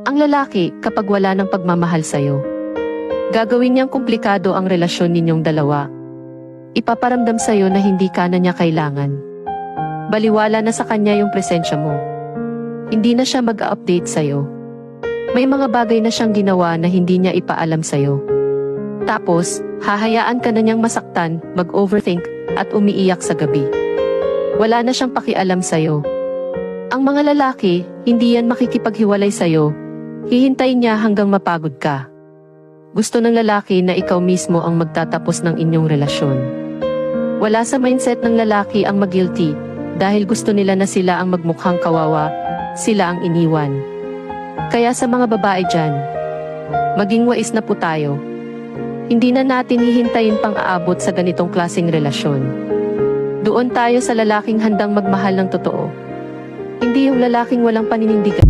Ang lalaki, kapag wala ng pagmamahal sa'yo, gagawin niyang komplikado ang relasyon ninyong dalawa. Ipaparamdam sa'yo na hindi ka na niya kailangan. Baliwala na sa kanya yung presensya mo. Hindi na siya mag-update sa'yo. May mga bagay na siyang ginawa na hindi niya ipaalam sa'yo. Tapos, hahayaan ka na niyang masaktan, mag-overthink, at umiiyak sa gabi. Wala na siyang pakialam sa'yo. Ang mga lalaki, hindi yan makikipaghiwalay sa'yo. Hihintayin niya hanggang mapagod ka. Gusto ng lalaki na ikaw mismo ang magtatapos ng inyong relasyon. Wala sa mindset ng lalaki ang mag-guilty, dahil gusto nila na sila ang magmukhang kawawa, sila ang iniwan. Kaya sa mga babae dyan, maging wais na po tayo. Hindi na natin hihintayin pang aabot sa ganitong klaseng relasyon. Doon tayo sa lalaking handang magmahal ng totoo. Hindi yung lalaking walang paninindigan.